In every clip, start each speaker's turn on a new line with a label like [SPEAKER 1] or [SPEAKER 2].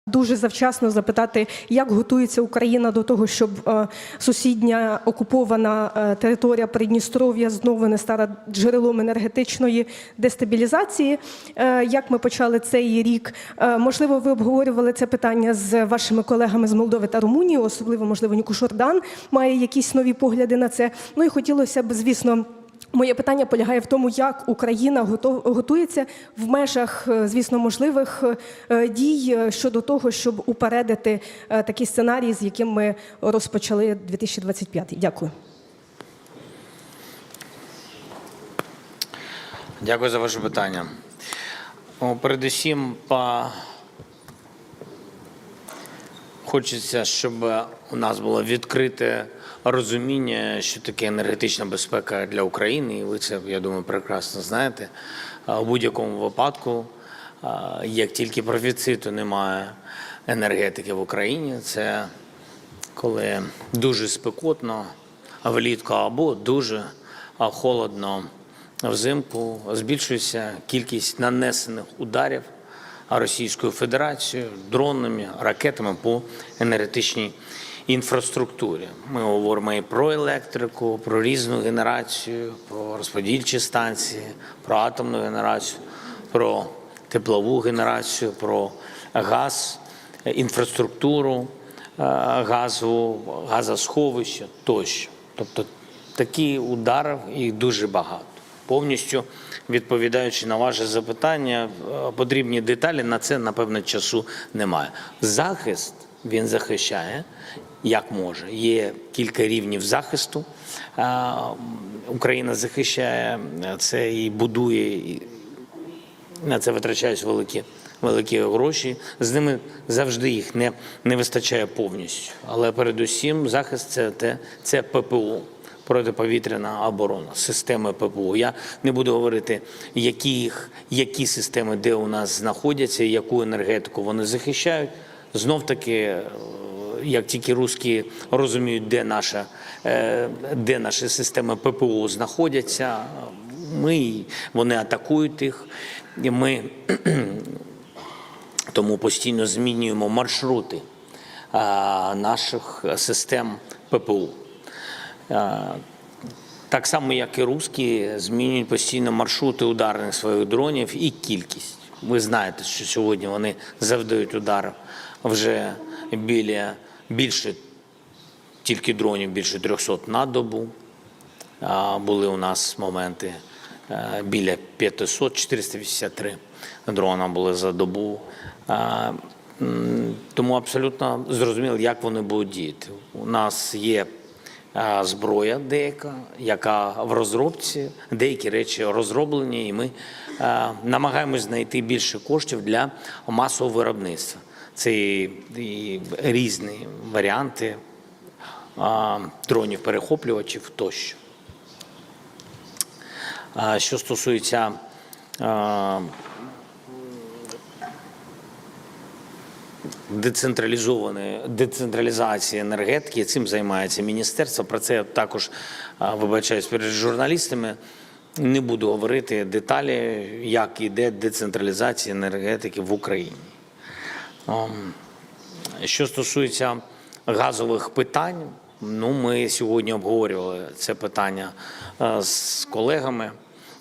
[SPEAKER 1] Дуже завчасно запитати, як готується Україна до того, щоб сусідня окупована територія Придністров'я знову не стала джерелом енергетичної дестабілізації. Як ми почали цей рік? Можливо, ви обговорювали це питання з вашими колегами з Молдови та Румунії, особливо, можливо, Нікушордан має якісь нові погляди на це. Ну і хотілося б, звісно, моє питання полягає в тому, як Україна готується в межах, звісно, можливих дій щодо того, щоб упередити такий сценарій, з яким ми розпочали 2025. Дякую.
[SPEAKER 2] Дякую за ваше питання. Передусім, хочеться, щоб у нас було відкрите розуміння, що таке енергетична безпека для України, і ви це, я думаю, прекрасно знаєте. У будь-якому випадку, як тільки профіциту немає енергетики в Україні, це коли дуже спекотно влітку або дуже холодно взимку, збільшується кількість нанесених ударів Російською Федерацією дронами, ракетами по енергетичній інфраструктурі. Ми говоримо і про електрику, про різну генерацію, про розподільчі станції, про атомну генерацію, про теплову генерацію, про газ, інфраструктуру газову, газосховища тощо. Тобто такі удари, їх дуже багато. Повністю відповідаючи на ваше запитання, потрібні деталі, на це, напевно, часу немає. Захист, він захищає, як може. Є кілька рівнів захисту. Україна захищає це і будує, і на це витрачають великі гроші. З ними завжди їх не вистачає повністю. Але передусім захист – це ППО. Протиповітряна оборона, системи ППО. Я не буду говорити, які системи, де у нас знаходяться, яку енергетику вони захищають. Знов-таки, як тільки русські розуміють, де наші системи ППО знаходяться, вони атакують їх. І ми тому постійно змінюємо маршрути наших систем ППО. Так само, як і русські, змінюють постійно маршрути ударних своїх дронів і кількість. Ви знаєте, що сьогодні вони завдають ударів вже більше, тільки дронів більше 300 на добу. Були у нас моменти біля 500, 483 дрона були за добу. Тому абсолютно зрозуміло, як вони будуть діяти. У нас є зброя деяка, яка в розробці, деякі речі розроблені, і ми намагаємось знайти більше коштів для масового виробництва. Це і різні варіанти дронів-перехоплювачів тощо. Що стосується децентралізації енергетики, цим займається міністерство. Про це я також вибачаюсь перед журналістами. Не буду говорити деталі, як іде децентралізація енергетики в Україні. Що стосується газових питань, ми сьогодні обговорювали це питання з колегами,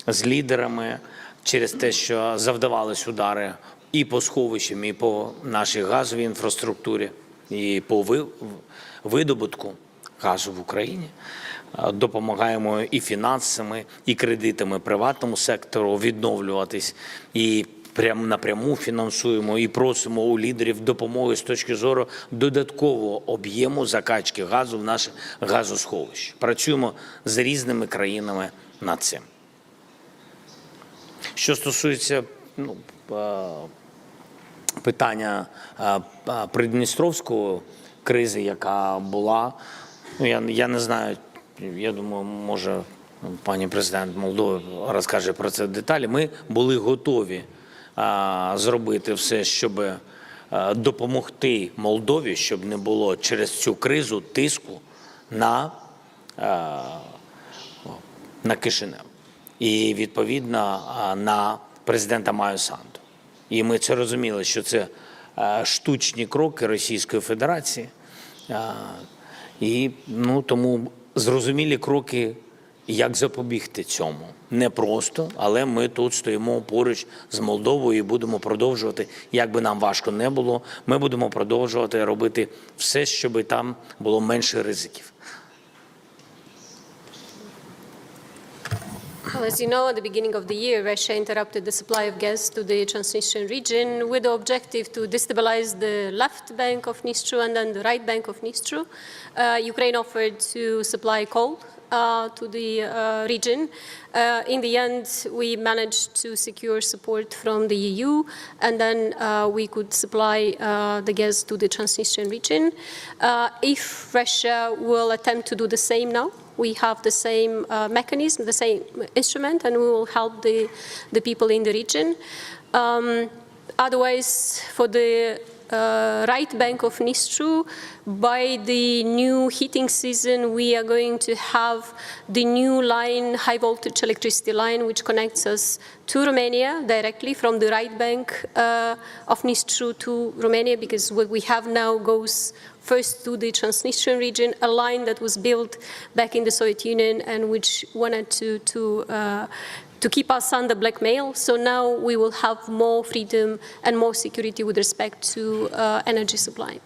[SPEAKER 2] з лідерами, через те, що завдавались удари і по сховищам, і по нашій газовій інфраструктурі, і по видобутку газу в Україні. Допомагаємо і фінансами, і кредитами приватному сектору відновлюватись, і напряму фінансуємо, і просимо у лідерів допомоги з точки зору додаткового об'єму закачки газу в наше газосховище. Працюємо з різними країнами над цим. Що стосується питання Придністровської кризи, яка була, я не знаю, я думаю, може пані президент Молдови розкаже про це деталі. Ми були готові зробити все, щоб допомогти Молдові, щоб не було через цю кризу тиску на Кишинев і, відповідно, на президента Майю Санду. І ми це розуміли, що це штучні кроки Російської Федерації. І тому зрозумілі кроки, як запобігти цьому. Не просто, але ми тут стоїмо поруч з Молдовою і будемо продовжувати, як би нам важко не було, ми будемо продовжувати робити все, щоб там було менше ризиків.
[SPEAKER 3] Well, as you know, at the beginning of the year, Russia interrupted the supply of gas to the Transnistrian region with the objective to destabilize the left bank of Dnistru and then the right bank of Dnistru. Ukraine offered to supply coal to the region. In the end, we managed to secure support from the EU, and then we could supply the gas to the Transnistrian region. If Russia will attempt to do the same now, we have the same mechanism, the same instrument, and we will help the people in the region. Otherwise, for the right bank of Dnistru, by the new heating season, we are going to have the new line, high voltage electricity line, which connects us to Romania directly from the right bank of Dnistru to Romania, because what we have now goes first to the Transnistrian region, a line that was built back in the Soviet Union and which wanted to keep us under blackmail. So now we will have more freedom and more security with respect to energy supply.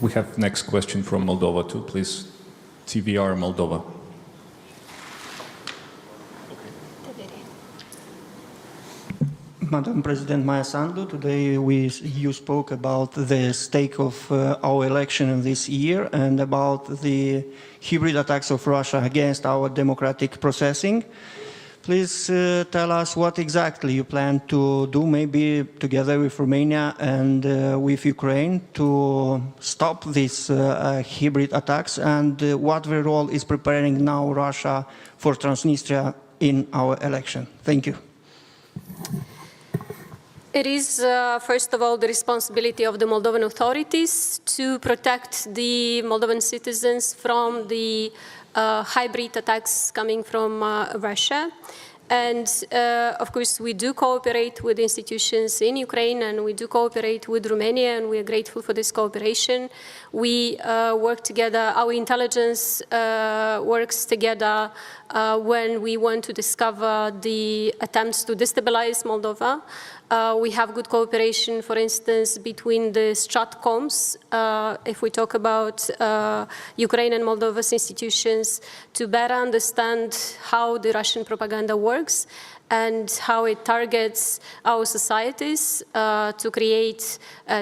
[SPEAKER 4] We have next question from Moldova too, please. TVR Moldova.
[SPEAKER 5] Madam President Maia Sandu, today you spoke about the stake of our election this year and about the hybrid attacks of Russia against our democratic processing. Please tell us what exactly you plan to do, maybe together with Romania and with Ukraine, to stop these hybrid attacks, and what the role is preparing now Russia for Transnistria in our election. Thank you.
[SPEAKER 3] It is, first of all, the responsibility of the Moldovan authorities to protect the Moldovan citizens from the hybrid attacks coming from Russia. And of course, we do cooperate with institutions in Ukraine, and we do cooperate with Romania, and we are grateful for this cooperation. We work together, our intelligence works together when we want to discover the attempts to destabilize Moldova. We have good cooperation, for instance, between the Stratcoms, if we talk about Ukraine and Moldova's institutions, to better understand how the Russian propaganda works and how it targets our societies to create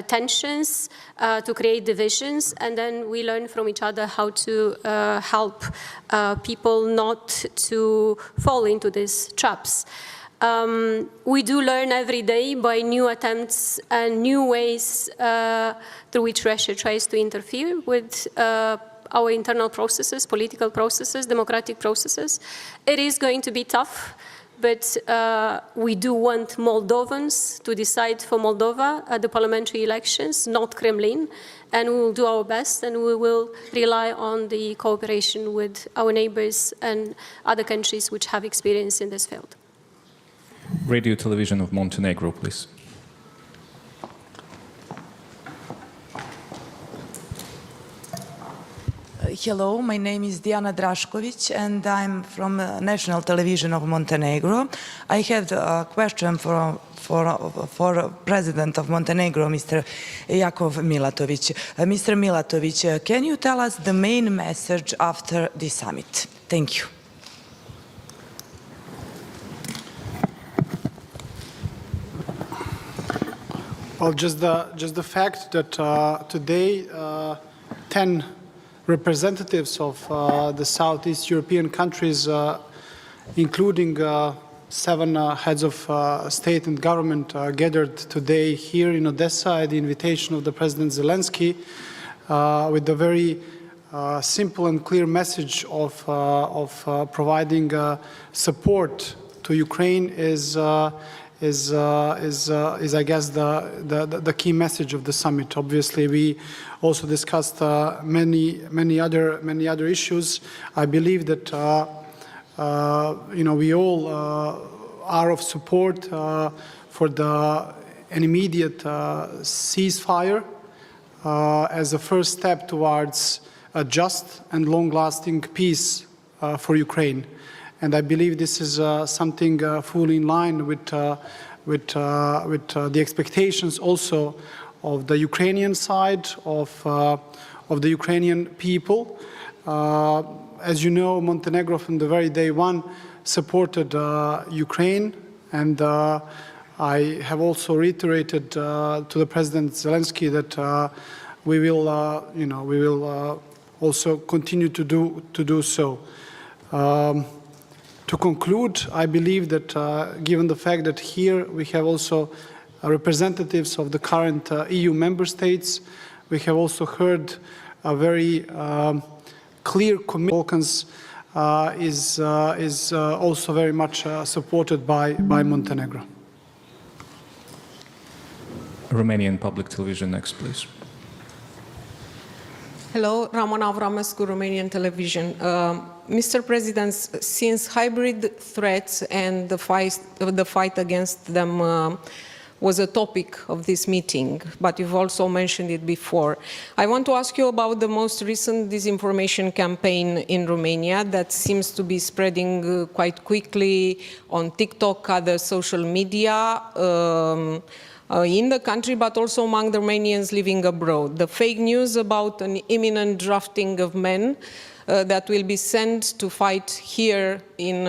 [SPEAKER 3] tensions, to create divisions, and then we learn from each other how to help people not to fall into these traps. We do learn every day by new attempts and new ways through which Russia tries to interfere with our internal processes, political processes, democratic processes. It is going to be tough, but we do want Moldovans to decide for Moldova at the parliamentary elections, not Kremlin, and we will do our best, and we will rely on the cooperation with our neighbors and other countries which have experience in this field.
[SPEAKER 4] Radio Television of Montenegro, please.
[SPEAKER 6] Hello, my name is Diana Drašković, and I'm from National Television of Montenegro. I have a question for President of Montenegro, Mr. Jakov Milatović. Mr. Milatović, can you tell us the main message after the summit? Thank you.
[SPEAKER 7] Well, just the fact that today 10 representatives of the Southeast European countries, including 7 heads of state and government, gathered today here in Odessa at the invitation of the President Zelensky with a very simple and clear message of providing support to Ukraine is I guess the key message of the summit. Obviously, we also discussed many other issues. I believe that we all are of support for the an immediate ceasefire as a first step towards a just and long-lasting peace for Ukraine. And I believe this is something fully in line with the expectations also of the Ukrainian side, of the Ukrainian people. As you know, Montenegro from the very day one supported Ukraine, and I have also reiterated to the President Zelensky that we will also continue to do so. To conclude, I believe that given the fact that here we have also representatives of the current EU member states, we have also heard a very clear commitment. Balkans is also very much supported by Montenegro.
[SPEAKER 4] Romanian public television next, please.
[SPEAKER 8] Hello, Ramona Avramescu, Romanian television. Mr. President, since hybrid threats and the fight against them was a topic of this meeting, but you've also mentioned it before, I want to ask you about the most recent disinformation campaign in Romania that seems to be spreading quite quickly on TikTok, other social media, in the country, but also among the Romanians living abroad. The fake news about an imminent drafting of men that will be sent to fight here in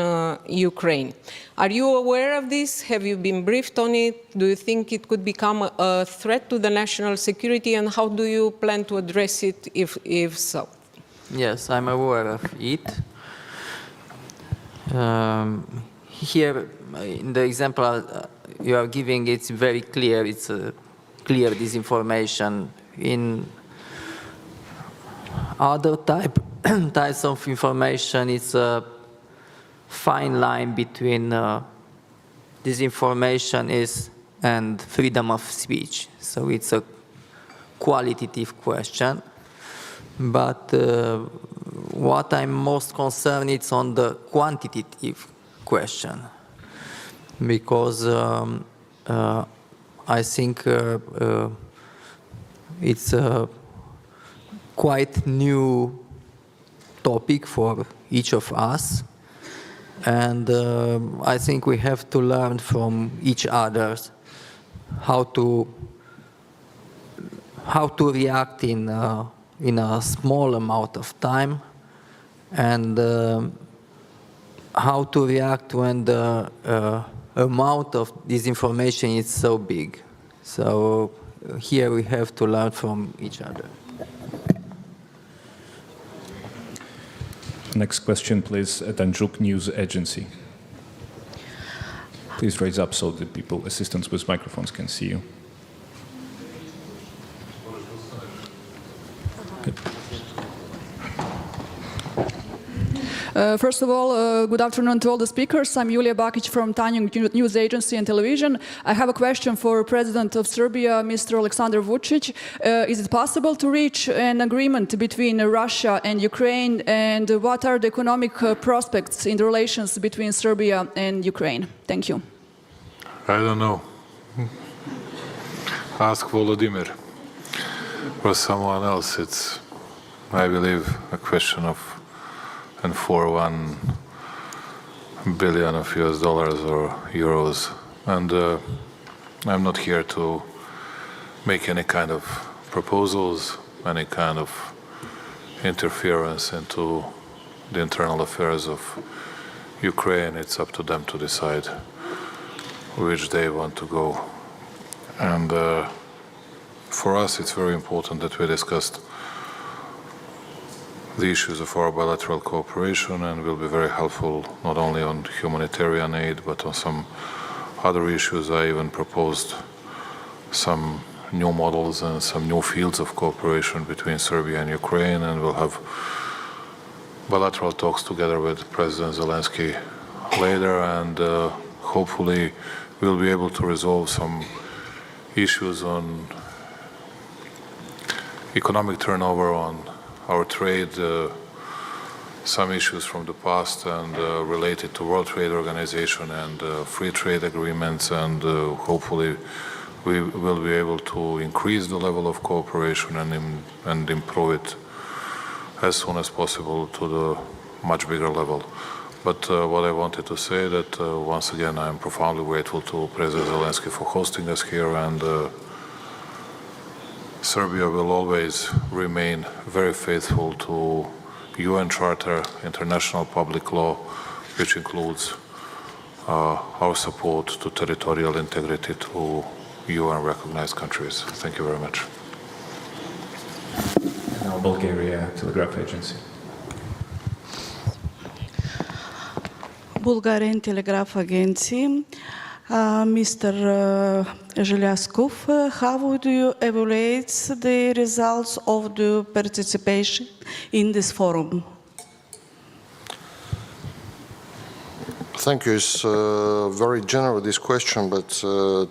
[SPEAKER 8] Ukraine. Are you aware of this? Have you been briefed on it? Do you think it could become a threat to the national security, and how do you plan to address it if so?
[SPEAKER 9] Yes, I'm aware of it. Here, in the example you are giving, it's very clear. It's a clear disinformation. In other types of information, it's a fine line between disinformation and freedom of speech. So it's a qualitative question. But what I'm most concerned is on the quantitative question, because I think it's a quite new topic for each of us, and I think we have to learn from each other how to react in a small amount of time, and how to react when the amount of disinformation is so big. So here we have to learn from each other.
[SPEAKER 4] Next question, please, at Anjuk News Agency. Please raise up so the people, assistants with microphones, can see you.
[SPEAKER 10] First of all, good afternoon to all the speakers. I'm Julia Bakic from Tanjung News Agency and Television. I have a question for President of Serbia, Mr. Aleksandar Vučić. Is it possible to reach an agreement between Russia and Ukraine, and what are the economic prospects in the relations between Serbia and Ukraine? Thank you.
[SPEAKER 11] I don't know. Ask Volodymyr or someone else. It's, I believe, a question of and for $1 billion of US dollars or euros. And I'm not here to make any kind of proposals, any kind of interference into the internal affairs of Ukraine. It's up to them to decide which they want to go. And for us, it's very important that we discussed the issues of our bilateral cooperation, and will be very helpful not only on humanitarian aid but on some other issues. I even proposed some new models and some new fields of cooperation between Serbia and Ukraine, and we'll have bilateral talks together with President Zelensky later, and hopefully we'll be able to resolve some issues on economic turnover, on our trade, some issues from the past and related to World Trade Organization and free trade agreements, and hopefully we will be able to increase the level of cooperation and improve it as soon as possible to the much bigger level. But what I wanted to say that once again I am profoundly grateful to President Zelensky for hosting us here, and Serbia will always remain very faithful to UN Charter, international public law, which includes our support to territorial integrity to UN-recognized countries. Thank you very much.
[SPEAKER 4] And now Bulgaria Telegraph Agency.
[SPEAKER 12] Bulgarian Telegraph Agency. Mr. Zhelyaskov, how would you evaluate the results of the participation in this forum?
[SPEAKER 13] Thank you. It's very general, this question, but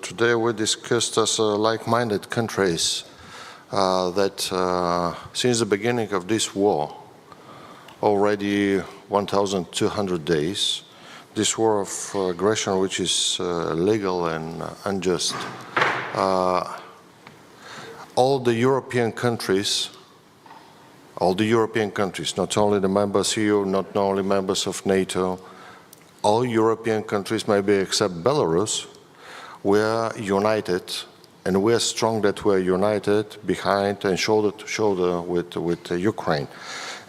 [SPEAKER 13] today we discussed as like-minded countries that since the beginning of this war, already 1,200 days, this war of aggression, which is illegal and unjust, all the European countries, not only the members EU, not only members of NATO, all European countries, maybe except Belarus, we are united, and we are strong that we are united behind and shoulder to shoulder with Ukraine.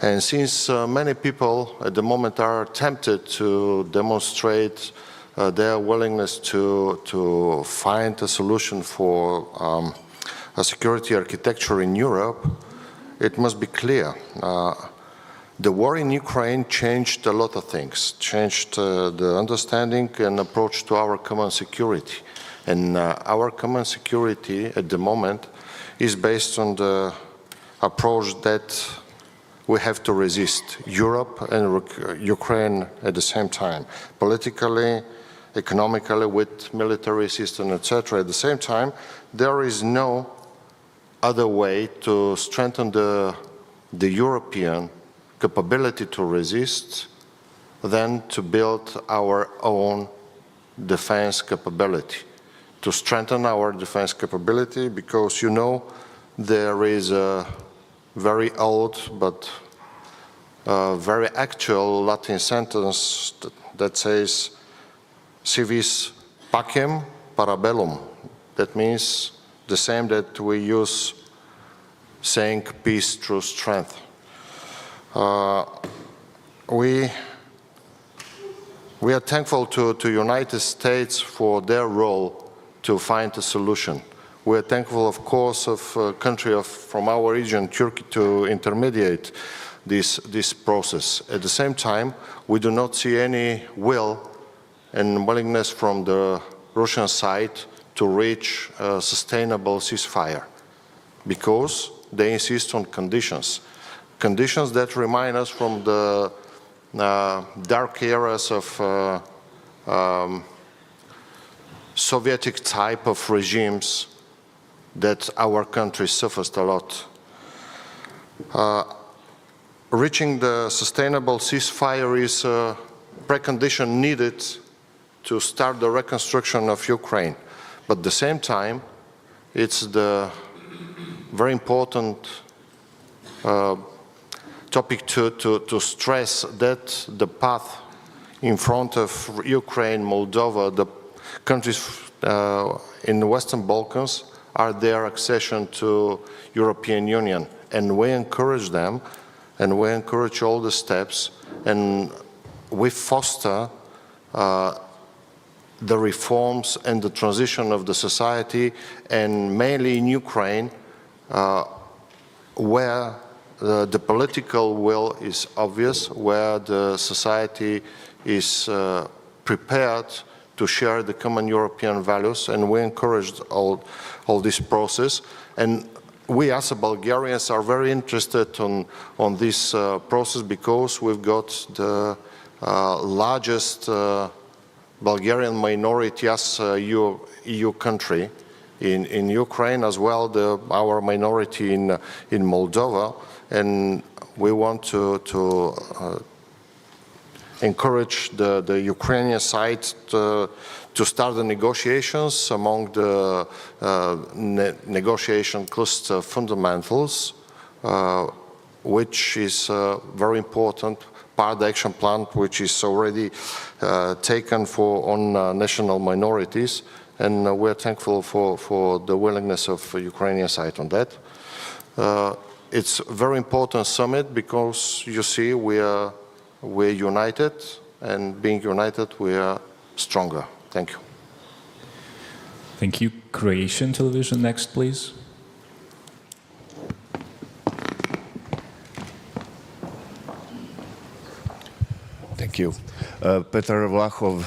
[SPEAKER 13] And since many people at the moment are tempted to demonstrate their willingness to find a solution for a security architecture in Europe, it must be clear. The war in Ukraine changed a lot of things, changed the understanding and approach to our common security. And our common security at the moment is based on the approach that we have to resist Europe and Ukraine at the same time, politically, economically, with military system, etc. At the same time, there is no other way to strengthen the European capability to resist than to build our own defense capability, to strengthen our defense capability, because you know there is a very old but very actual Latin sentence that says "Si vis pacem para bellum." That means the same that we use saying peace through strength. We are thankful to United States for their role to find a solution. We are thankful, of course, of a country from our region, Turkey, to intermediate this process. At the same time, we do not see any will and willingness from the Russian side to reach a sustainable ceasefire, because they insist on conditions that remind us from the dark eras of Soviet type of regimes that our country suffers a lot. Reaching the sustainable ceasefire is a precondition needed to start the reconstruction of Ukraine. But at the same time, it's the very important topic to stress that the path in front of Ukraine, Moldova, the countries in the Western Balkans are their accession to European Union. And we encourage them, and we encourage all the steps, and we foster the reforms and the transition of the society, and mainly in Ukraine, where the political will is obvious, where the society is prepared to share the common European values, and we encouraged all this process. And we as Bulgarians are very interested on this process, because we've got the largest Bulgarian minority as EU country in Ukraine, as well our minority in Moldova, and we want to encourage the Ukrainian side to start the negotiations. Among the negotiation cluster fundamentals, which is very important part of the action plan, which is already taken on national minorities, and we're thankful for the willingness of the Ukrainian side on that. It's a very important summit because you see we're united, and being united we are stronger. Thank you.
[SPEAKER 4] Thank you. Croatian television next, please.
[SPEAKER 14] Thank you. Petar Vlahov,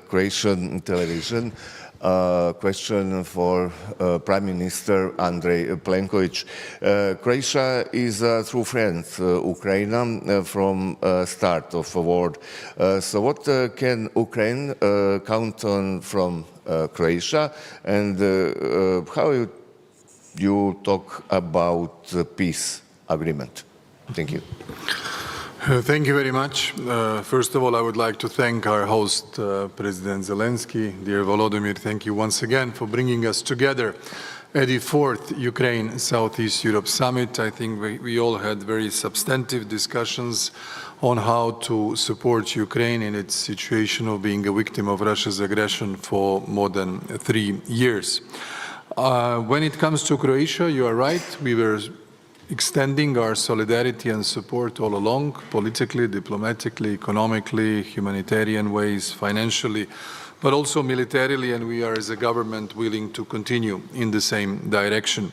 [SPEAKER 14] Croatian television. Question for Prime Minister Andrej Plenković. Croatia is a true friend Ukraine from start of the war. So what can Ukraine count on from Croatia, and how you talk about peace agreement? Thank you.
[SPEAKER 15] Thank you very much. First of all, I would like to thank our host, President Zelensky. Dear Volodymyr, thank you once again for bringing us together at the 4th Ukraine Southeast Europe Summit. I think we all had very substantive discussions on how to support Ukraine in its situation of being a victim of Russia's aggression for more than 3 years. When it comes to Croatia, you are right. We were extending our solidarity and support all along, politically, diplomatically, economically, humanitarian ways, financially, but also militarily, and we are as a government willing to continue in the same direction.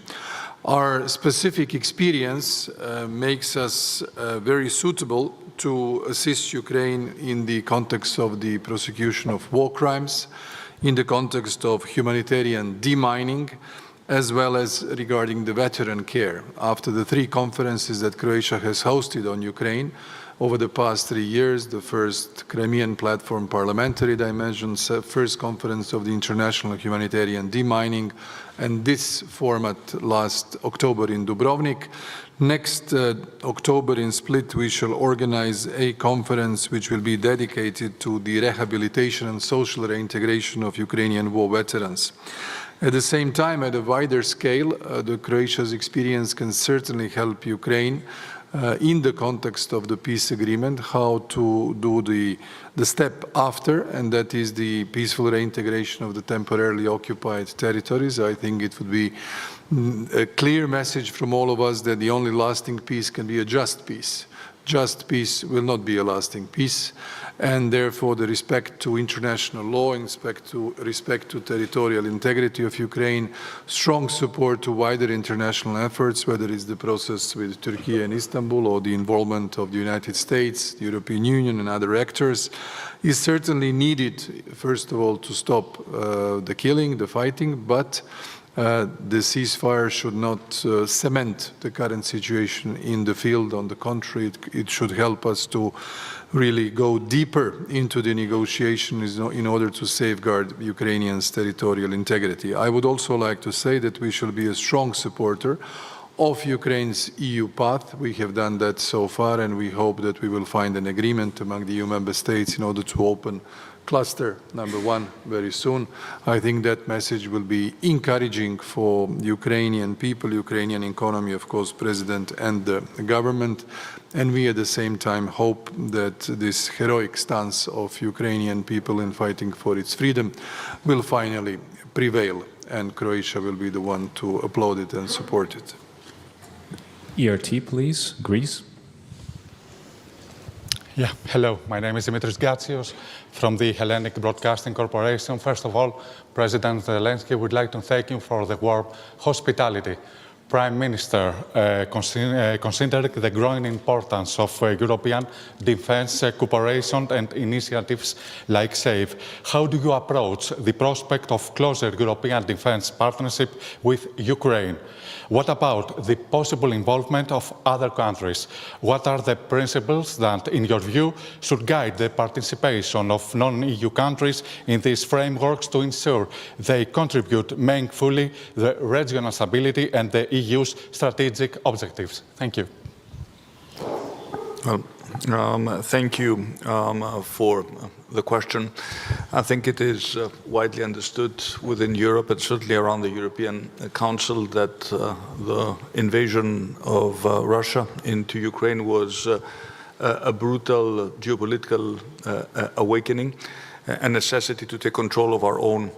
[SPEAKER 15] Our specific experience makes us very suitable to assist Ukraine in the context of the prosecution of war crimes, in the context of humanitarian demining, as well as regarding the veteran care. After the 3 conferences that Croatia has hosted on Ukraine over the past 3 years, the first Crimean Platform Parliamentary Dimension, first conference of the International Humanitarian Demining, and this format last October in Dubrovnik. Next October in Split, we shall organize a conference which will be dedicated to the rehabilitation and social reintegration of Ukrainian war veterans. At the same time, at a wider scale, Croatia's experience can certainly help Ukraine in the context of the peace agreement, how to do the step after, and that is the peaceful reintegration of the temporarily occupied territories. I think it would be a clear message from all of us that the only lasting peace can be a just peace. Just peace will not be a lasting peace, and therefore the respect to international law, and respect to territorial integrity of Ukraine, strong support to wider international efforts, whether it's the process with Turkey and Istanbul or the involvement of the United States, the European Union and other actors, is certainly needed, first of all, to stop the killing, the fighting, but the ceasefire should not cement the current situation in the field. On the contrary, it should help us to really go deeper into the negotiations in order to safeguard Ukrainians' territorial integrity. I would also like to say that we should be a strong supporter of Ukraine's EU path. We have done that so far, and we hope that we will find an agreement among the EU member states in order to open cluster number 1 very soon. I think that message will be encouraging for Ukrainian people, Ukrainian economy, of course, President and the government. And we at the same time hope that this heroic stance of Ukrainian people in fighting for its freedom will finally prevail, and Croatia will be the one to applaud it and support it.
[SPEAKER 4] ERT, please. Greece.
[SPEAKER 16] Yeah, hello. My name is Dimitris Gatsios from the Hellenic Broadcasting Corporation. First of all, President Zelensky would like to thank you for the warm hospitality. Prime Minister, considering the growing importance of European defense cooperation and initiatives like SAFE, how do you approach the prospect of closer European defense partnership with Ukraine? What about the possible involvement of other countries? What are the principles that, in your view, should guide the participation of non-EU countries in these frameworks to ensure they contribute meaningfully to the regional stability and the EU's strategic objectives? Thank you.
[SPEAKER 15] Well,
[SPEAKER 17] Thank you for the question. I think it is widely understood within Europe and certainly around the European Council that the invasion of Russia into Ukraine was a brutal geopolitical awakening, a necessity to take control of our own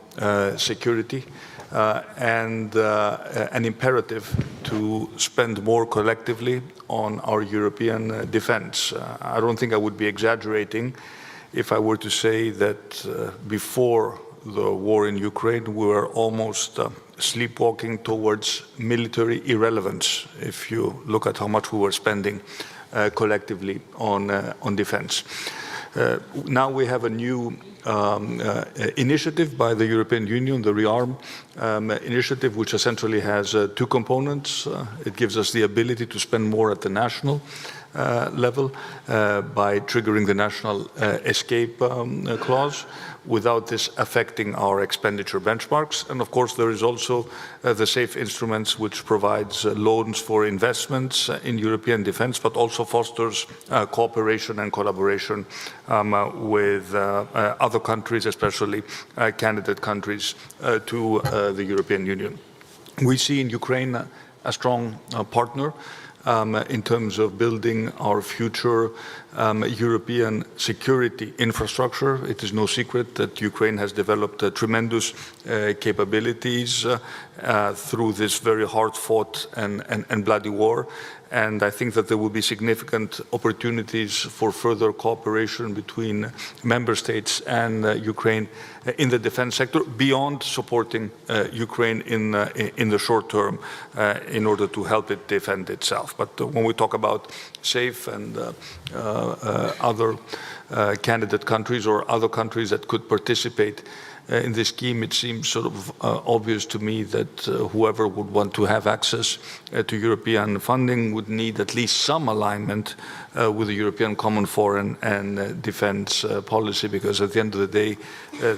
[SPEAKER 17] security, and an imperative to spend more collectively on our European defense. I don't think I would be exaggerating if I were to say that before the war in Ukraine, we were almost sleepwalking towards military irrelevance, if you look at how much we were spending collectively on defense. Now we have a new initiative by the European Union, the ReArm initiative, which essentially has two components. It gives us the ability to spend more at the national level by triggering the national escape clause without this affecting our expenditure benchmarks. And of course, there is also the SAFE instruments, which provides loans for investments in European defense, but also fosters cooperation and collaboration with other countries, especially candidate countries to the European Union. We see in Ukraine a strong partner in terms of building our future European security infrastructure. It is no secret that Ukraine has developed tremendous capabilities through this very hard-fought and bloody war. And I think that there will be significant opportunities for further cooperation between member states and Ukraine in the defense sector, beyond supporting Ukraine in the short term in order to help it defend itself. But when we talk about SAFE and other candidate countries or other countries that could participate in this scheme, it seems sort of obvious to me that whoever would want to have access to European funding would need at least some alignment with the European Common Foreign and Defence Policy, because at the end of the day,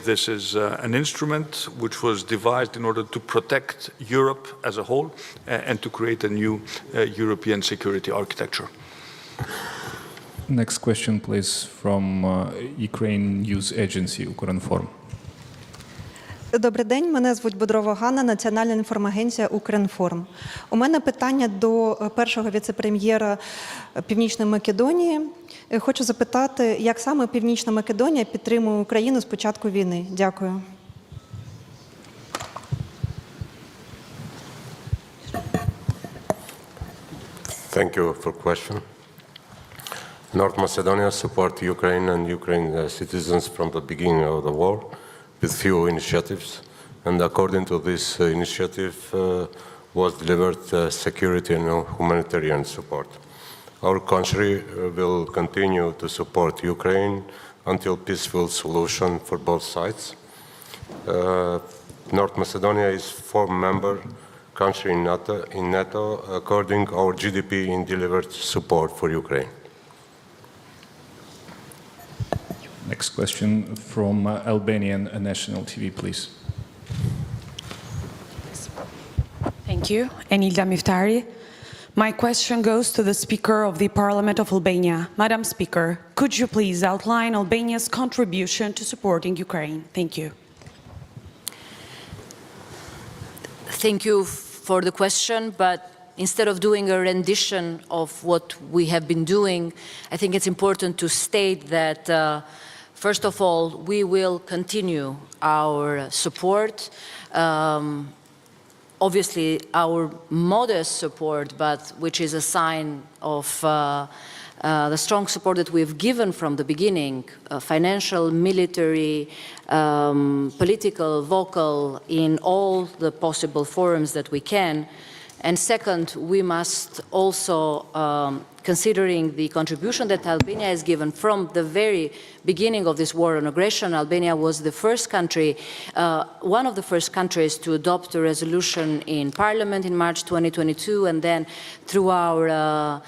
[SPEAKER 17] this is an instrument which was devised in order to protect Europe as a whole and to create a new European security architecture.
[SPEAKER 4] Next question, please, from Ukraine News Agency, Ukrinform.
[SPEAKER 18] Добрий день, мене звуть Бодрова Ганна, Національна інформагенція «Укрінформ». У мене питання до першого віце-прем'єра Північної Македонії. Хочу запитати, як саме Північна Македонія підтримує Україну з початку війни? Дякую.
[SPEAKER 19] Thank you for question. North Macedonia support Ukraine and Ukraine citizens from the beginning of the war with few initiatives, and according to this initiative was delivered security and humanitarian support. Our country will continue to support Ukraine until peaceful solution for both sides. North Macedonia is fourth member country in NATO according our GDP in delivered support for Ukraine.
[SPEAKER 4] Next question from Albanian National TV, please.
[SPEAKER 20] Thank you. Enilda Miftari. My question goes to the Speaker of the Parliament of Albania. Madam Speaker, could you please outline Albania's contribution to supporting Ukraine? Thank you.
[SPEAKER 21] Thank you for the question, but instead of doing a rendition of what we have been doing, I think it's important to state that first of all, we will continue our support, obviously our modest support, but which is a sign of the strong support that we've given from the beginning, financial, military, political, vocal, in all the possible forums that we can. And second, we must also, considering the contribution that Albania has given from the very beginning of this war on aggression, Albania was the first country, one of the first countries to adopt a resolution in Parliament in March 2022, and then through our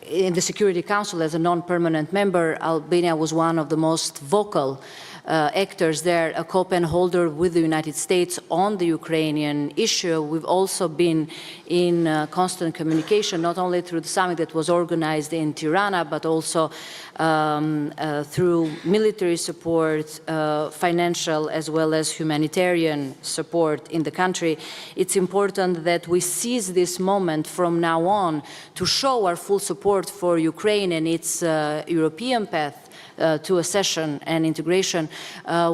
[SPEAKER 21] in the Security Council as a non-permanent member, Albania was one of the most vocal actors there, a co-pen holder with the United States on the Ukrainian issue. We've also been in constant communication, not only through the summit that was organized in Tirana, but also through military support, financial as well as humanitarian support in the country. It's important that we seize this moment from now on to show our full support for Ukraine and its European path to accession and integration.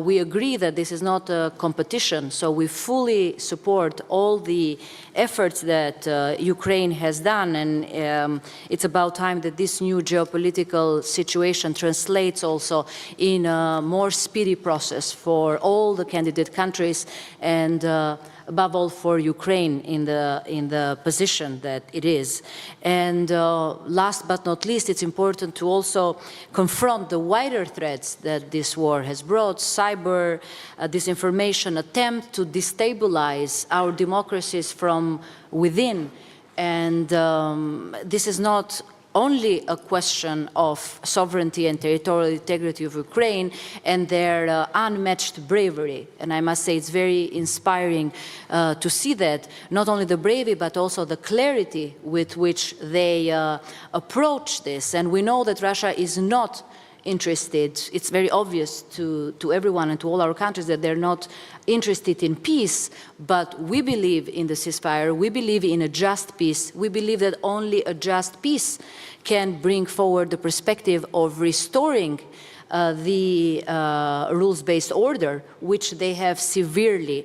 [SPEAKER 21] We agree that this is not a competition, so we fully support all the efforts that Ukraine has done, and it's about time that this new geopolitical situation translates also in a more speedy process for all the candidate countries and above all for Ukraine in the position that it is. And last but not least, it's important to also confront the wider threats that this war has brought: cyber, disinformation, attempt to destabilize our democracies from within. And this is not only a question of sovereignty and territorial integrity of Ukraine and their unmatched bravery. And I must say it's very inspiring to see that, not only the bravery, but also the clarity with which they approach this. And we know that Russia is not interested, it's very obvious to everyone and to all our countries that they're not interested in peace, but we believe in the ceasefire, we believe in a just peace, we believe that only a just peace can bring forward the perspective of restoring the rules-based order, which they have severely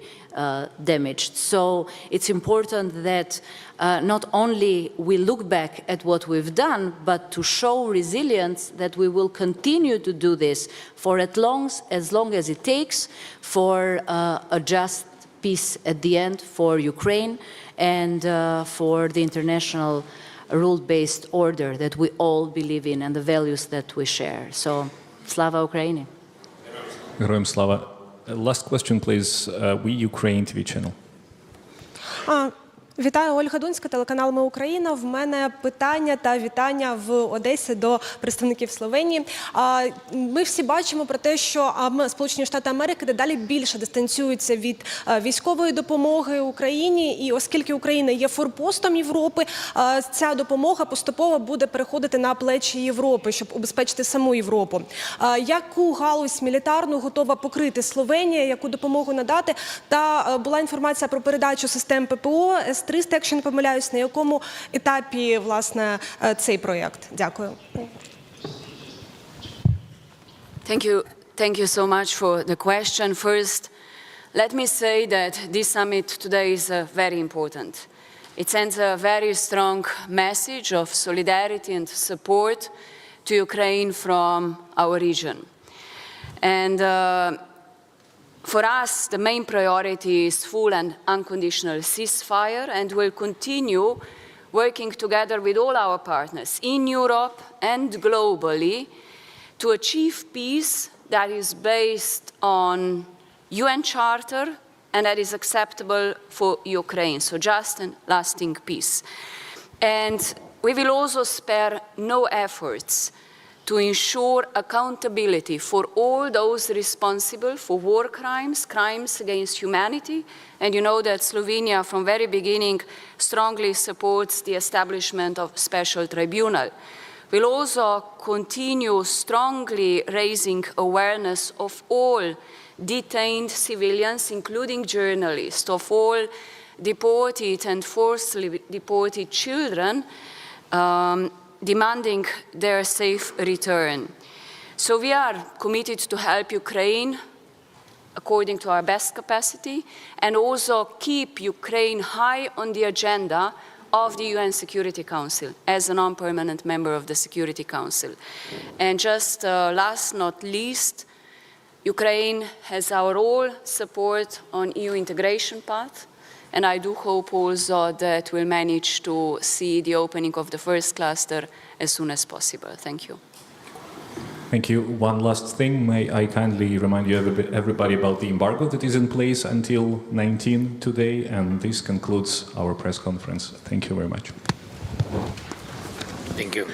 [SPEAKER 21] damaged. So it's important that not only we look back at what we've done, but to show resilience that we will continue to do this for as long as it takes for a just peace at the end for Ukraine and for the international rule-based order that we all believe in and the values that we share. So, Slava Ukraini.
[SPEAKER 4] Героям слава. Last question, please. We Ukraine TV channel.
[SPEAKER 1] Вітаю, Ольга Дунська, телеканал «Ми Україна». В мене питання та вітання в Одесі до представників Словенії. Ми всі бачимо про те, що Сполучені Штати Америки дедалі більше дистанціюються від військової допомоги Україні, і оскільки Україна є форпостом Європи, ця допомога поступово буде переходити на плечі Європи, щоб убезпечити саму Європу. Яку галузь мілітарну готова покрити Словенія, яку допомогу надати? Та була інформація про передачу систем ППО С-300, якщо не помиляюсь, на якому етапі, власне, цей проєкт? Дякую.
[SPEAKER 22] Thank you so much for the question. First, let me say that this summit today is very important. It sends a very strong message of solidarity and support to Ukraine from our region. And for us, the main priority is full and unconditional ceasefire, and we'll continue working together with all our partners in Europe and globally to achieve peace that is based on UN Charter and that is acceptable for Ukraine, so just and lasting peace. And we will also spare no efforts to ensure accountability for all those responsible for war crimes, crimes against humanity. And you know that Slovenia from very beginning strongly supports the establishment of special tribunal. We'll also continue strongly raising awareness of all detained civilians, including journalists, of all deported and forcibly deported children, demanding their safe return. So we are committed to help Ukraine according to our best capacity and also keep Ukraine high on the agenda of the UN Security Council as a non-permanent member of the Security Council. And just last not least, Ukraine has our all support on EU integration path. And I do hope also that we'll manage to see the opening of the first cluster as soon as possible. Thank you.
[SPEAKER 4] Thank you. One last thing. May I kindly remind you everybody about the embargo that is in place until 19 today, and this concludes our press conference. Thank you very much.
[SPEAKER 2] Thank you.